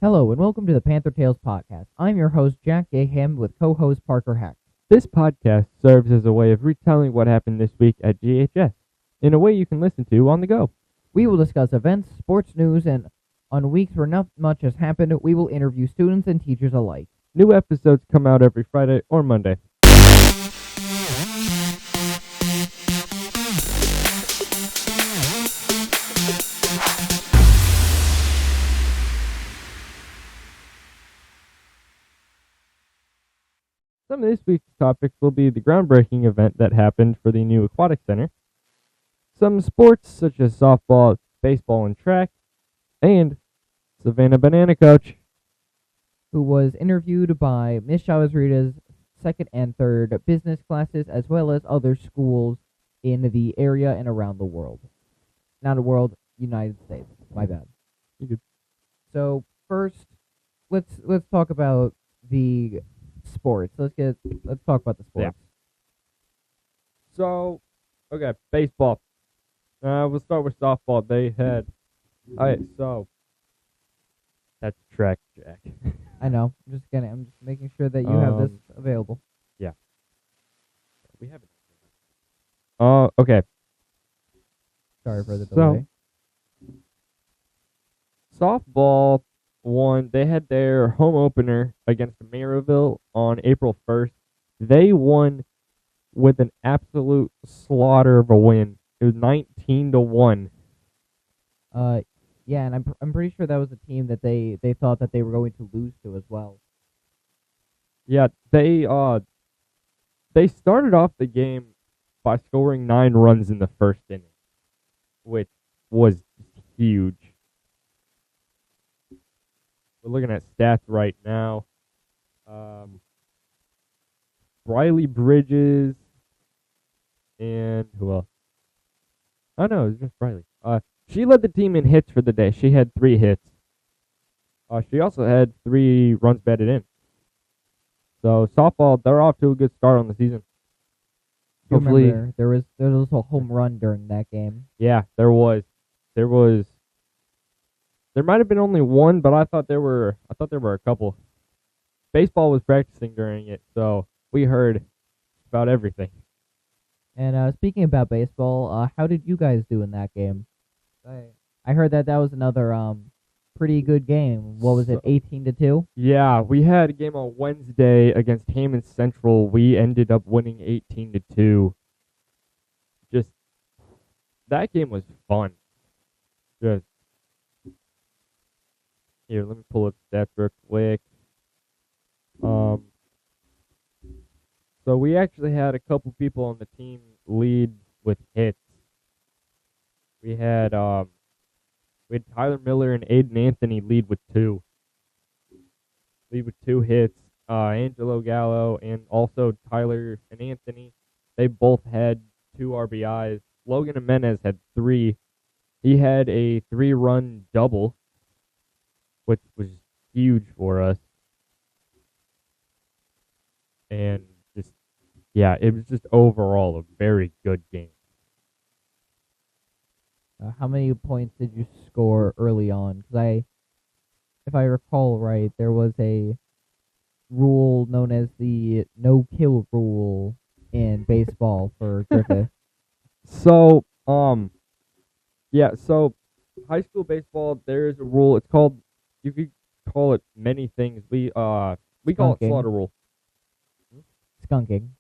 Hello and welcome to the Panther Tales Podcast. I'm your host, Jack Gaham, with co-host Parker Heck. This podcast serves as a way of retelling what happened this week at GHS, in a way you can listen to on the go. We will discuss events, sports news, and on weeks where not much has happened, we will interview students and teachers alike. New episodes come out every Friday or Monday. Some of this week's topics will be the groundbreaking event that happened for the new aquatic center, some sports such as softball, baseball, and track, and Savannah Banana Coach, who was interviewed by Miss Chavez Rita's second and third business classes, as well as other schools in the area and around the world. Not the world, United States. My bad. You good. So first, let's talk about the sports. Let's talk about the sports. So, okay, baseball. We'll start with softball. They had, so that's track, Jack. I know. I'm just making sure that you have this available. Yeah. We have it. Okay. Sorry for the So- delay. Softball won. They had their home opener against Maryville on April 1st. They won with an absolute slaughter of a win. It was 19-1. Yeah, and I'm pretty sure that was a team that they thought that they were going to lose to as well. Yeah, they started off the game by scoring 9 runs in the first inning, which was huge. We're looking at stats right now. Briley Bridges and who else? Oh no, it was just Briley. She led the team in hits for the day. She had 3 hits. She also had 3 runs batted in. So softball, they're off to a good start on the season. You Hopefully, remember there was a home run during that game. yeah, there was. There might have been only one, but I thought there were a couple. Baseball was practicing during it, so we heard about everything. And speaking about baseball, how did you guys do in that game? I heard that was another pretty good game. What was it, 18-2? Yeah, we had a game on Wednesday against Hammond Central. We ended up winning 18-2. Just that game was fun. Just here, let me pull up stats real quick. So we actually had a couple people on the team lead with hits. We had Tyler Miller and Aiden Anthony lead with 2. Lead with 2 hits. Angelo Gallo and also Tyler and Anthony, they both had 2 RBIs. Logan Jimenez had 3. He had a 3-run double, which was huge for us. And just, yeah, it was just overall a very good game. How many points did you score early on? Because if I recall right, there was a rule known as the no-kill rule in baseball for Griffith. So, yeah, so high school baseball, there is a rule. It's called, you could call it many things. We call it Skunking. slaughter rule. Skunking.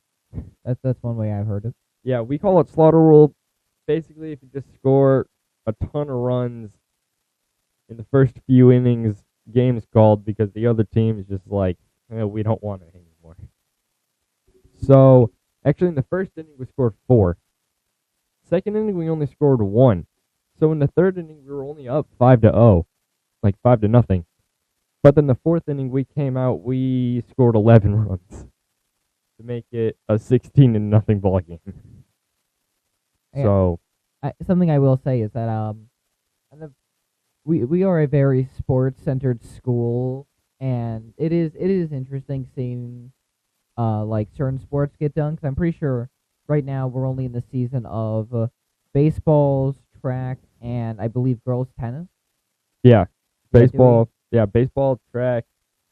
That's one way I've heard it. Yeah, we call it slaughter rule. Basically, if you just score a ton of runs in the first few innings, game's called because the other team is just like, we don't want it anymore. So, actually, in the first inning, we scored 4. Second inning, we only scored 1. So, in the third inning, we were only up 5-0, like 5-0. But then the fourth inning, we came out, we scored 11 runs to make it a 16-0 ball game. Yeah. So, Something I will say is that we are a very sports centered school, and it is interesting seeing like certain sports get done. Because I'm pretty sure right now we're only in the season of baseballs, track, and I believe girls tennis. yeah, Yeah, baseball, Yeah, baseball, track,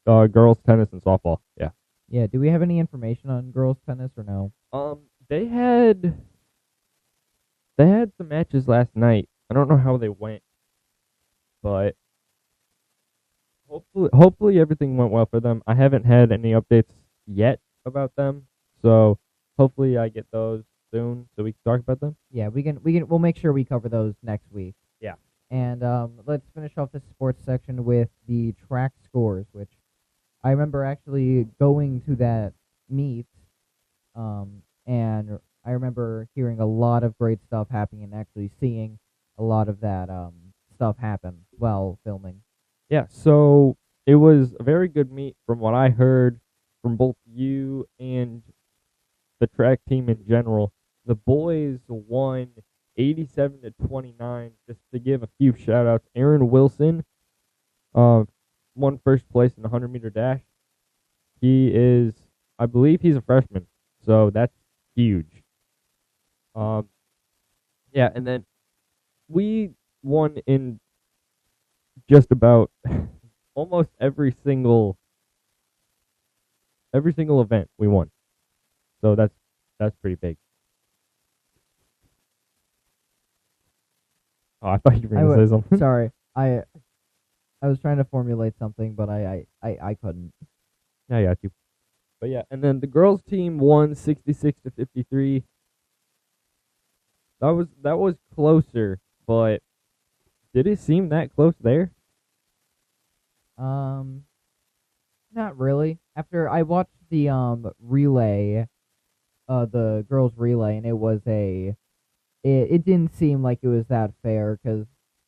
girls tennis, and softball. Yeah. Yeah. Do we have any information on girls tennis or no? They had some matches last night. I don't know how they went, but hopefully everything went well for them. I haven't had any updates yet about them, so hopefully I get those soon so we can talk about them. Yeah, we'll make sure we cover those next week. Yeah. And let's finish off the sports section with the track scores, which I remember actually going to that meet, and I remember hearing a lot of great stuff happening and actually seeing a lot of that stuff happen while filming. Yeah, so it was a very good meet from what I heard from both you and the track team in general. The boys won 87 to 29. Just to give a few shout outs, Aaron Wilson won first place in the 100-meter dash. I believe he's a freshman, so that's huge. Yeah, and then we won in just about almost every single event we won. So that's pretty big. Oh, I thought you were going to say something. Sorry, I was trying to formulate something, but I couldn't. I got you. But yeah, and then the girls team won 66 to 53. That was closer, but did it seem that close there? Not really. After I watched the relay, the girls relay, and it didn't seem like it was that fair because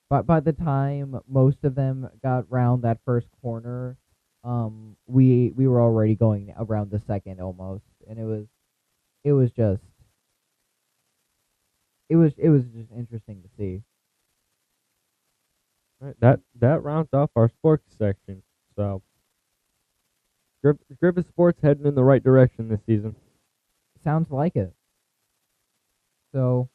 by the time most of them got round that first corner, we were already going around the second almost, and it was just interesting to see. Right, that rounds off our sports section. So Griffith Sports heading in the right direction this season. Sounds like it. So,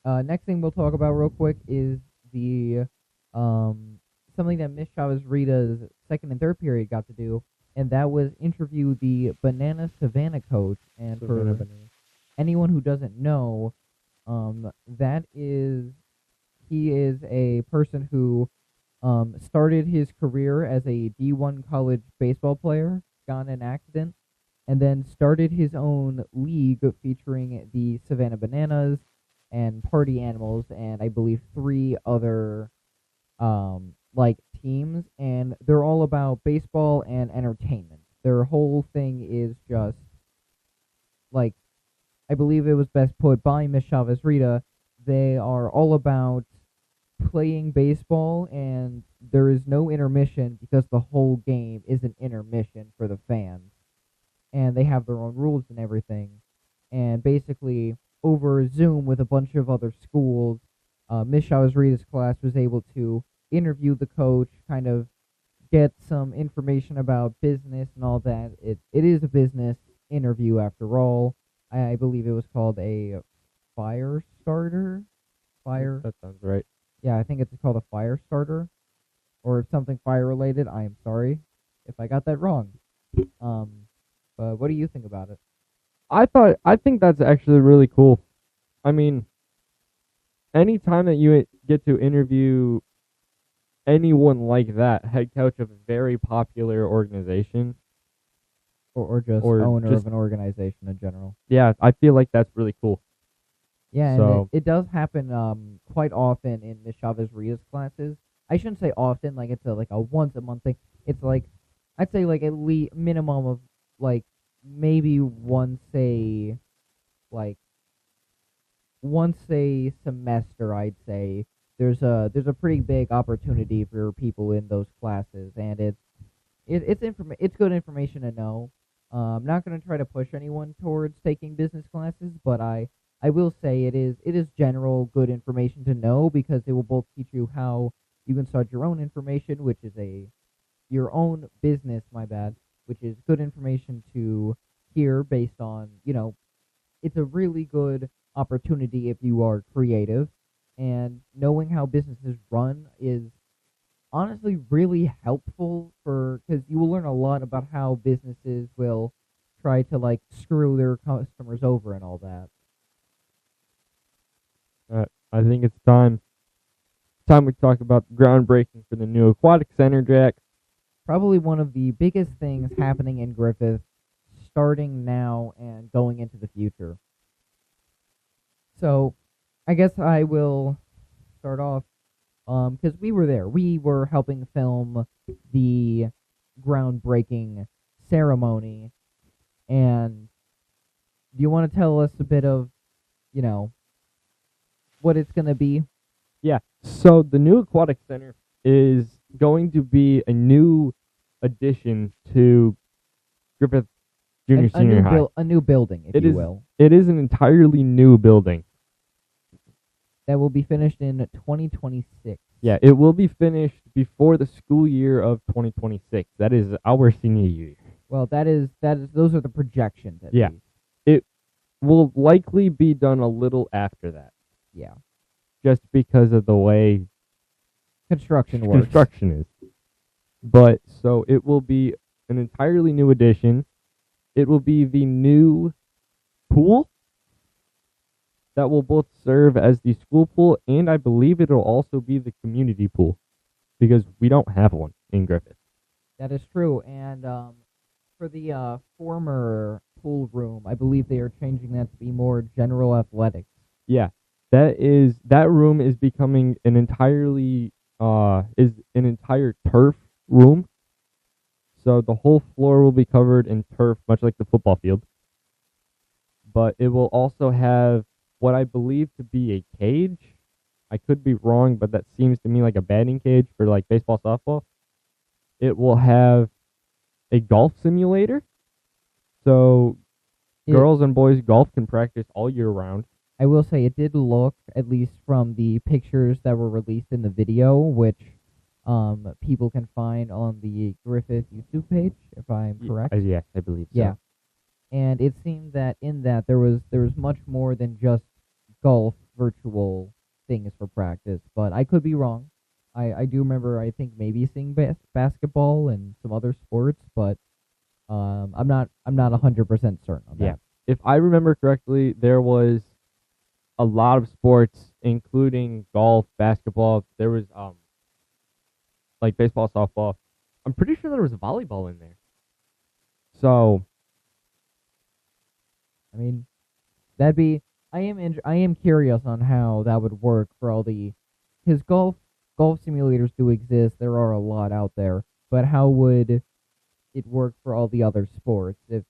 next thing we'll talk about real quick is the something that Miss Chavez Rita's second and third period got to do, and that was interview the Banana Savannah coach. And for anyone who doesn't know, he is a person who started his career as a D1 college baseball player, got in an accident, and then started his own league featuring the Savannah Bananas and Party Animals and I believe 3 other like teams, and they're all about baseball and entertainment. Their whole thing is just like, I believe it was best put by Miss Chavez Rita. They are all about playing baseball, and there is no intermission because the whole game is an intermission for the fans. And they have their own rules and everything. And basically, over Zoom with a bunch of other schools, Miss Chavez Rita's class was able to interview the coach, kind of get some information about business and all that. It is a business interview after all. I believe it was called a fire starter. That sounds right. Yeah, I think it's called a fire starter, or something fire related. I am sorry if I got that wrong. But what do you think about it? I think that's actually really cool. I mean, anytime that you get to interview anyone like that, head coach of a very popular organization, or just owner of an organization in general. Yeah, I feel like that's really cool. Yeah, and it does happen quite often in Miss Chavez Rita's classes. I shouldn't say often, like it's like a once a month thing. It's like, I'd say like at least minimum of like maybe once a semester, I'd say. There's a pretty big opportunity for people in those classes, and it's good information to know. I'm not going to try to push anyone towards taking business classes, but I will say it is general good information to know, because it will both teach you how you can start your own information, which is your own business, which is good information to hear based on, it's a really good opportunity if you are creative, and knowing how businesses run is honestly really helpful because you will learn a lot about how businesses will try to like screw their customers over and all that. I think it's time we talk about groundbreaking for the new aquatic center, Jack. Probably one of the biggest things happening in Griffith starting now and going into the future. So I guess I will start off because we were there. We were helping film the groundbreaking ceremony. And do you want to tell us a bit of, you know, what it's going to be? Yeah. So the new aquatic center is going to be a new addition to Griffith Junior Senior High. A new building, if you will. It is an entirely new building. That will be finished in 2026. Yeah, it will be finished before the school year of 2026. That is our senior year. Well, those are the projections. At Yeah. least. It will likely be done a little after that. Yeah. Just because of the way Construction works. construction is. But so it will be an entirely new addition. It will be the new pool that will both serve as the school pool, and I believe it'll also be the community pool because we don't have one in Griffith. That is true. And for the former pool room, I believe they are changing that to be more general athletics. Yeah, that room is becoming an entire turf room. So the whole floor will be covered in turf, much like the football field. But it will also have what I believe to be a cage. I could be wrong, but that seems to me like a batting cage for like baseball, softball. It will have a golf simulator. So girls and boys golf can practice all year round. I will say it did look, at least from the pictures that were released in the video, which people can find on the Griffith YouTube page, if I'm correct. Yes, I believe so. Yeah. And it seemed that in that there was much more than just golf virtual things for practice, but I could be wrong. I do remember, I think, maybe seeing basketball and some other sports, but I'm not 100% certain on that. Yeah. If I remember correctly, there was a lot of sports, including golf, basketball. There was like baseball, softball. I'm pretty sure there was volleyball in there. So, I mean, I am curious on how that would work for all the, because golf simulators do exist. There are a lot out there, but how would it work for all the other sports, if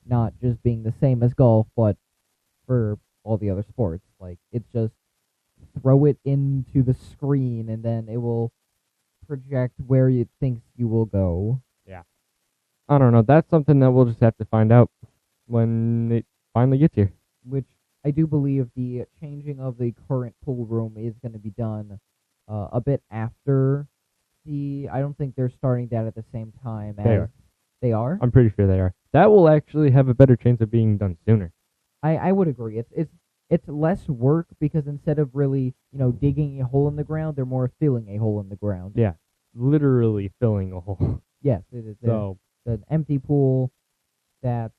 not just being the same as golf, but for all the other sports? Like, it's just throw it into the screen and then it will project where it thinks you will go. Yeah. I don't know. That's something that we'll just have to find out when it finally gets here. Which I do believe the changing of the current pool room is going to be done a bit after I don't think they're starting that at the same time as they are. I'm pretty sure they are. That will actually have a better chance of being done sooner. I would agree. It's less work because instead of really, digging a hole in the ground, they're more filling a hole in the ground. Yeah, literally filling a hole. Yes, it is. So an empty pool that,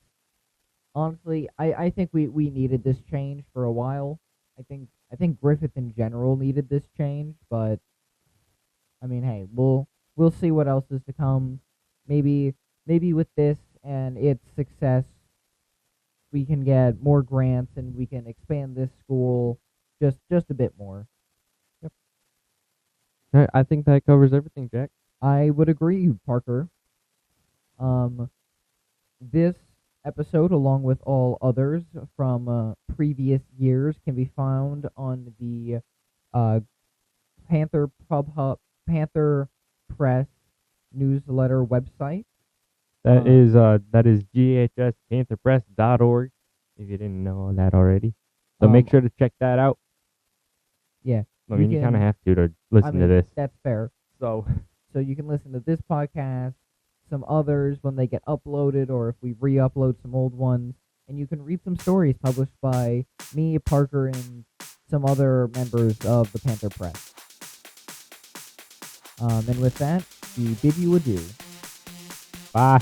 honestly, I think we needed this change for a while. I think Griffith in general needed this change, but I mean, hey, we'll see what else is to come. Maybe with this and its success, we can get more grants and we can expand this school just a bit more. Yep. I think that covers everything, Jack. I would agree, Parker. This episode, along with all others from previous years, can be found on the Panther Press newsletter website. That is ghspantherpress.org, if you didn't know that already. So make sure to check that out. Yeah. I mean, you kind of have to listen to this. That's fair. So you can listen to this podcast, some others when they get uploaded, or if we re-upload some old ones, and you can read some stories published by me, Parker, and some other members of the Panther Press. And with that, we bid you adieu. Bye.